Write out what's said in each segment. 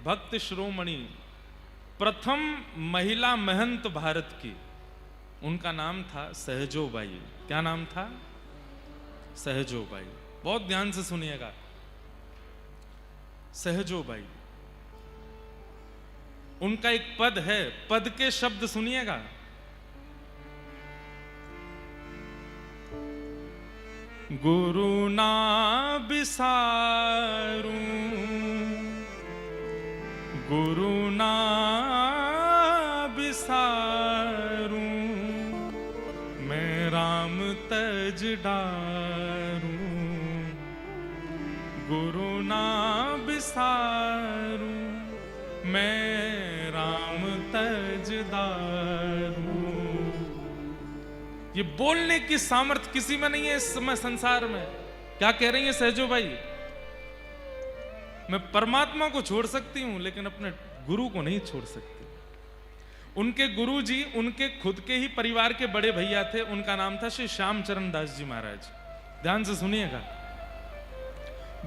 भक्त शिरोमणि, प्रथम महिला महंत भारत की, उनका नाम था सहजोबाई। क्या नाम था? सहजोबाई। बहुत ध्यान से सुनिएगा। सहजोबाई, उनका एक पद है, पद के शब्द सुनिएगा। गुरु ना बिसारूं, गुरु ना बिसारूं, मैं राम तज डारूं, गुरु ना बिसारूं, मैं राम तज डारूं। ये बोलने की सामर्थ्य किसी में नहीं है इस समय संसार में। क्या कह रही है सहजोबाई? मैं परमात्मा को छोड़ सकती हूं लेकिन अपने गुरु को नहीं छोड़ सकती। उनके गुरु जी उनके खुद के ही परिवार के बड़े भैया थे, उनका नाम था श्री श्यामचरण दास जी महाराज। ध्यान से सुनिएगा,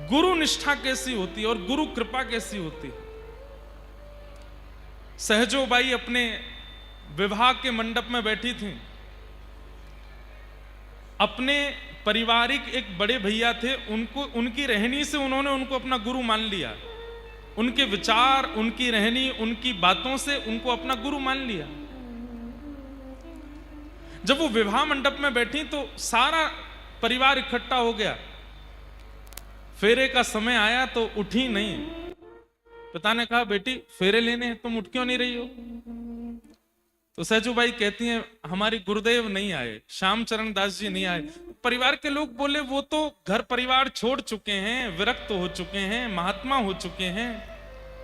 गुरु निष्ठा कैसी होती है और गुरु कृपा कैसी होती है। सहजोबाई अपने विवाह के मंडप में बैठी थी। अपने पारिवारिक एक बड़े भैया थे, उनको उनकी रहनी से उन्होंने उनको अपना गुरु मान लिया। उनके विचार, उनकी रहनी, उनकी बातों से उनको अपना गुरु मान लिया। जब वो विवाह मंडप में बैठी तो सारा परिवार इकट्ठा हो गया। फेरे का समय आया तो उठी नहीं। पिता ने कहा, बेटी फेरे लेने हैं, तुम उठ क्यों नहीं रही हो? तो सहजोबाई कहती हैं, हमारी गुरुदेव नहीं आए, श्यामचरण दास जी नहीं आए। परिवार के लोग बोले, वो तो घर परिवार छोड़ चुके हैं, विरक्त हो चुके हैं, महात्मा हो चुके हैं,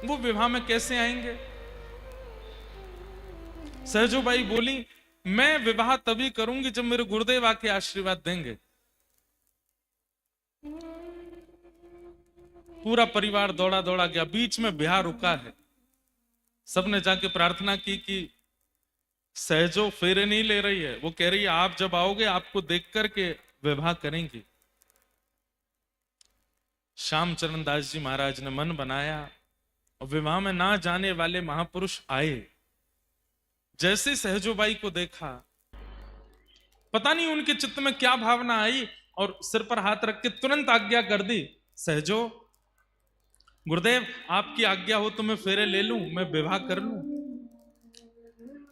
वो विवाह में कैसे आएंगे? सहजोबाई बोली, मैं विवाह तभी करूंगी जब मेरे गुरुदेव आके आशीर्वाद देंगे। पूरा परिवार दौड़ा दौड़ा गया, बीच में ब्याह रुका है। सबने जाके प्रार्थना की कि सहजो फेरे नहीं ले रही है, वो कह रही है आप जब आओगे आपको देख करके विवाह करेंगी। श्यामचरण दास जी महाराज ने मन बनाया और विवाह में ना जाने वाले महापुरुष आए। जैसे सहजोबाई को देखा, पता नहीं उनके चित्त में क्या भावना आई और सिर पर हाथ रख के तुरंत आज्ञा कर दी, सहजो गुरुदेव आपकी आज्ञा हो तो मैं फेरे ले लूं, मैं विवाह कर लूं।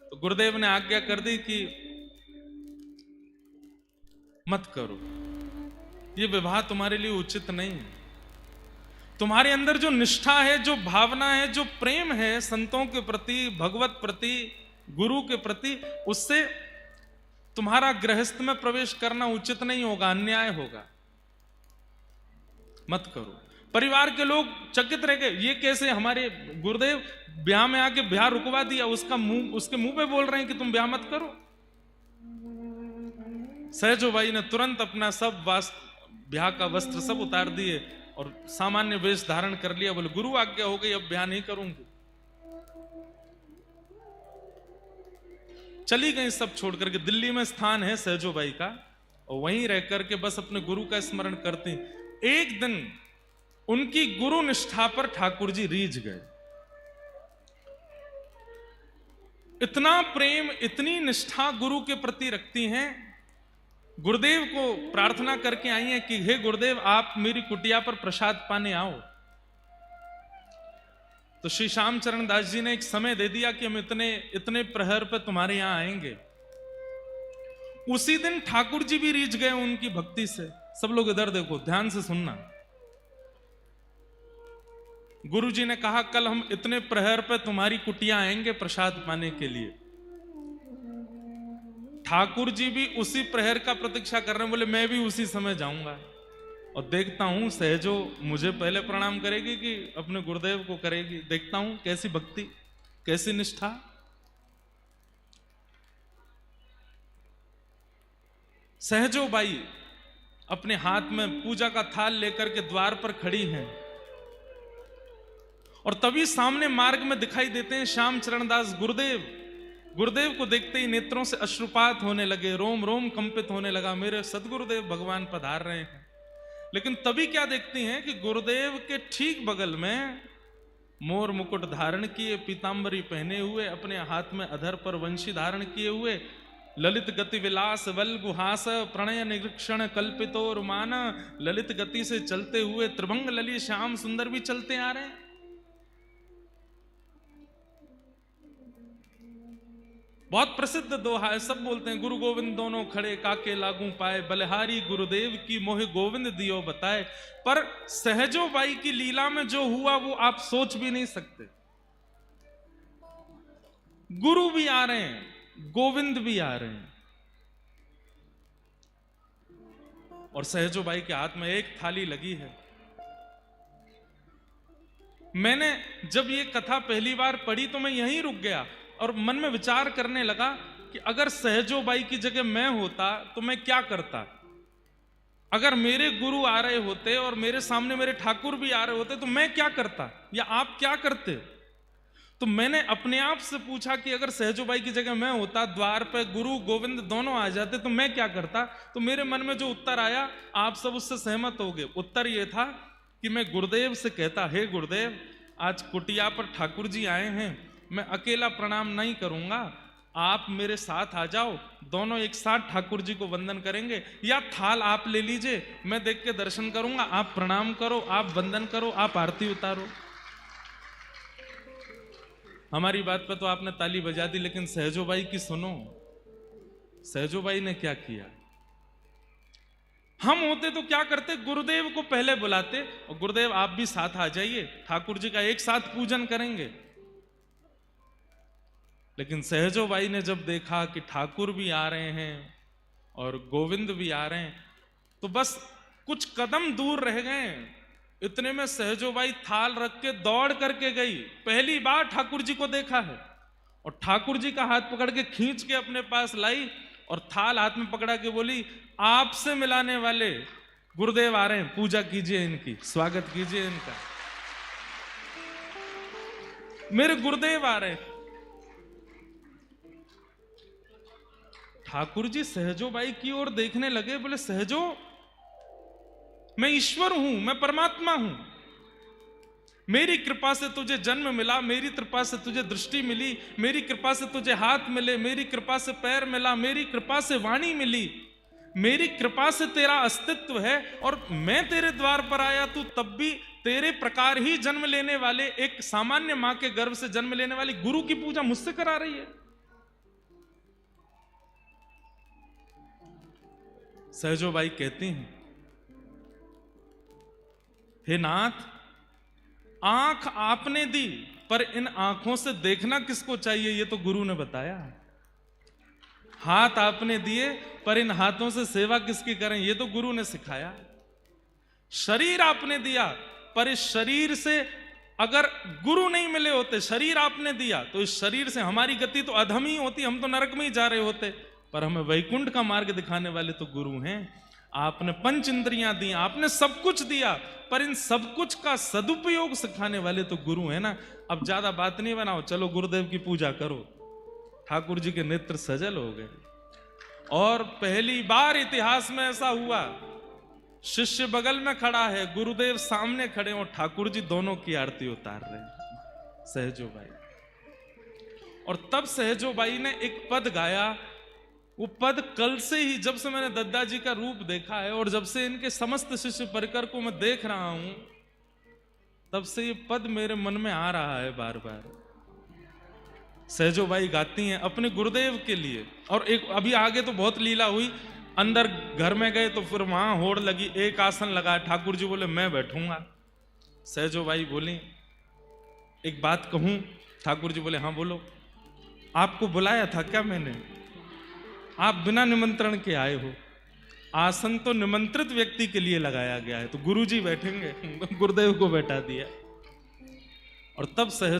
तो गुरुदेव ने आज्ञा कर दी कि मत करो, ये विवाह तुम्हारे लिए उचित नहीं है। तुम्हारे अंदर जो निष्ठा है, जो भावना है, जो प्रेम है संतों के प्रति, भगवत प्रति, गुरु के प्रति, उससे तुम्हारा गृहस्थ में प्रवेश करना उचित नहीं होगा, अन्याय होगा, मत करो। परिवार के लोग चकित रह गए, ये कैसे हमारे गुरुदेव ब्याह में आके ब्याह रुकवा दिया, उसके मुंह पे बोल रहे हैं कि तुम ब्याह मत करो। सहजोबाई ने तुरंत अपना सब ब्याह का वस्त्र सब उतार दिए और सामान्य वेश धारण कर लिया। बोले गुरु आज्ञा हो गई, अब ब्याह नहीं करूंगी। चली गई सब छोड़ करके। दिल्ली में स्थान है सहजोबाई का, और वहीं रह करके बस अपने गुरु का स्मरण करती। एक दिन उनकी गुरु निष्ठा पर ठाकुर जी रीझ गए। इतना प्रेम, इतनी निष्ठा गुरु के प्रति रखती हैं। गुरुदेव को प्रार्थना करके आई हैं कि हे गुरुदेव आप मेरी कुटिया पर प्रसाद पाने आओ। तो श्री श्यामचरण दास जी ने एक समय दे दिया कि हम इतने प्रहर पे तुम्हारे यहां आएंगे। उसी दिन ठाकुर जी भी रीझ गए उनकी भक्ति से। सब लोग इधर देखो, ध्यान से सुनना। गुरु जी ने कहा कल हम इतने प्रहर पे तुम्हारी कुटिया आएंगे प्रसाद पाने के लिए। ठाकुर जी भी उसी प्रहर का प्रतीक्षा कर रहे हैं। बोले मैं भी उसी समय जाऊंगा और देखता हूं सहजो मुझे पहले प्रणाम करेगी कि अपने गुरुदेव को करेगी। देखता हूं कैसी भक्ति, कैसी निष्ठा। सहजोबाई अपने हाथ में पूजा का थाल लेकर के द्वार पर खड़ी हैं और तभी सामने मार्ग में दिखाई देते हैं श्यामचरण दास गुरुदेव। गुरुदेव को देखते ही नेत्रों से अश्रुपात होने लगे, रोम रोम कंपित होने लगा, मेरे सदगुरुदेव भगवान पधार रहे हैं। लेकिन तभी क्या देखती हैं कि गुरुदेव के ठीक बगल में मोर मुकुट धारण किए, पीतांबरी पहने हुए, अपने हाथ में अधर पर वंशी धारण किए हुए, ललित गति विलास बल गुहास, प्रणय निरीक्षण कल्पितो रुमान, ललित गति से चलते हुए त्रिभंग ललित श्याम सुंदर भी चलते आ रहे हैं। बहुत प्रसिद्ध दोहा है, सब बोलते हैं, गुरु गोविंद दोनों खड़े काके लागू पाए, बलिहारी गुरुदेव की मोहि गोविंद दियो बताए। पर सहजो बाई की लीला में जो हुआ वो आप सोच भी नहीं सकते। गुरु भी आ रहे हैं, गोविंद भी आ रहे हैं, और सहजो बाई के हाथ में एक थाली लगी है। मैंने जब ये कथा पहली बार पढ़ी तो मैं यहीं रुक गया और मन में विचार करने लगा कि अगर सहजो बाई की जगह मैं होता तो मैं क्या करता। अगर मेरे गुरु आ रहे होते और मेरे सामने मेरे ठाकुर भी आ रहे होते तो मैं क्या करता, या आप क्या करते। तो मैंने अपने आप से पूछा कि अगर सहजो बाई की जगह मैं होता, द्वार पे गुरु गोविंद दोनों आ जाते तो मैं क्या करता। तो मेरे मन में जो उत्तर आया आप सब उससे सहमत हो गए। उत्तर यह था कि मैं गुरुदेव से कहता, हे गुरुदेव, आज कुटिया पर ठाकुर जी आए हैं, मैं अकेला प्रणाम नहीं करूंगा, आप मेरे साथ आ जाओ, दोनों एक साथ ठाकुर जी को वंदन करेंगे। या थाल आप ले लीजिए, मैं देख के दर्शन करूंगा, आप प्रणाम करो, आप वंदन करो, आप आरती उतारो। हमारी बात पे तो आपने ताली बजा दी, लेकिन सहजो बाई की सुनो। सहजो बाई ने क्या किया। हम होते तो क्या करते, गुरुदेव को पहले बुलाते और गुरुदेव आप भी साथ आ जाइए, ठाकुर जी का एक साथ पूजन करेंगे। लेकिन सहजो बाई ने जब देखा कि ठाकुर भी आ रहे हैं और गोविंद भी आ रहे हैं, तो बस कुछ कदम दूर रह गए। इतने में सहजो बाई थाल रख के दौड़ करके गई। पहली बार ठाकुर जी को देखा है, और ठाकुर जी का हाथ पकड़ के खींच के अपने पास लाई और थाल हाथ में पकड़ा के बोली, आपसे मिलाने वाले गुरुदेव आ रहे हैं, पूजा कीजिए इनकी, स्वागत कीजिए इनका, मेरे गुरुदेव आ रहे हैं। ठाकुर जी सहजो बाई की ओर देखने लगे, बोले, सहजो, मैं ईश्वर हूं, मैं परमात्मा हूं, मेरी कृपा से तुझे जन्म मिला, मेरी कृपा से तुझे दृष्टि मिली, मेरी कृपा से तुझे हाथ मिले, मेरी कृपा से पैर मिला, मेरी कृपा से वाणी मिली, मेरी कृपा से तेरा अस्तित्व है। और मैं तेरे द्वार पर आया, तू तब भी तेरे प्रकार ही जन्म लेने वाले, एक सामान्य मां के गर्भ से जन्म लेने वाली गुरु की पूजा मुझसे करा रही है। सहजो बाई कहती हैं, हे नाथ, आंख आपने दी, पर इन आंखों से देखना किसको चाहिए ये तो गुरु ने बताया। हाथ आपने दिए, पर इन हाथों से सेवा किसकी करें ये तो गुरु ने सिखाया। शरीर आपने दिया, पर इस शरीर से अगर गुरु नहीं मिले होते, शरीर आपने दिया तो इस शरीर से हमारी गति तो अधम ही होती, हम तो नरक में ही जा रहे होते। पर हमें वैकुंठ का मार्ग दिखाने वाले तो गुरु हैं। आपने पंच इंद्रियां दी, आपने सब कुछ दिया, पर इन सब कुछ का सदुपयोग सिखाने वाले तो गुरु है ना। अब ज्यादा बात नहीं बनाओ, चलो गुरुदेव की पूजा करो। ठाकुर जी के नेत्र सजल हो गए, और पहली बार इतिहास में ऐसा हुआ, शिष्य बगल में खड़ा है, गुरुदेव सामने खड़े और ठाकुर जी दोनों की आरती उतार रहे हैं, सहजो बाई। और तब सहजो बाई ने एक पद गाया। वो पद कल से ही, जब से मैंने दद्दा जी का रूप देखा है और जब से इनके समस्त शिष्य परिकर को मैं देख रहा हूं, तब से ये पद मेरे मन में आ रहा है बार बार। सहजो बाई गाती हैं अपने गुरुदेव के लिए। और एक अभी आगे तो बहुत लीला हुई, अंदर घर में गए तो फिर वहां होड़ लगी, एक आसन लगा, ठाकुर जी बोले मैं बैठूंगा। सहजो बाई बोली, एक बात कहूं? ठाकुर जी बोले हाँ बोलो। आपको बुलाया था क्या मैंने? आप बिना निमंत्रण के आए हो। आसन तो निमंत्रित व्यक्ति के लिए लगाया गया है, तो गुरु जी बैठेंगे, गुरुदेव को बैठा दिया। और तब सहज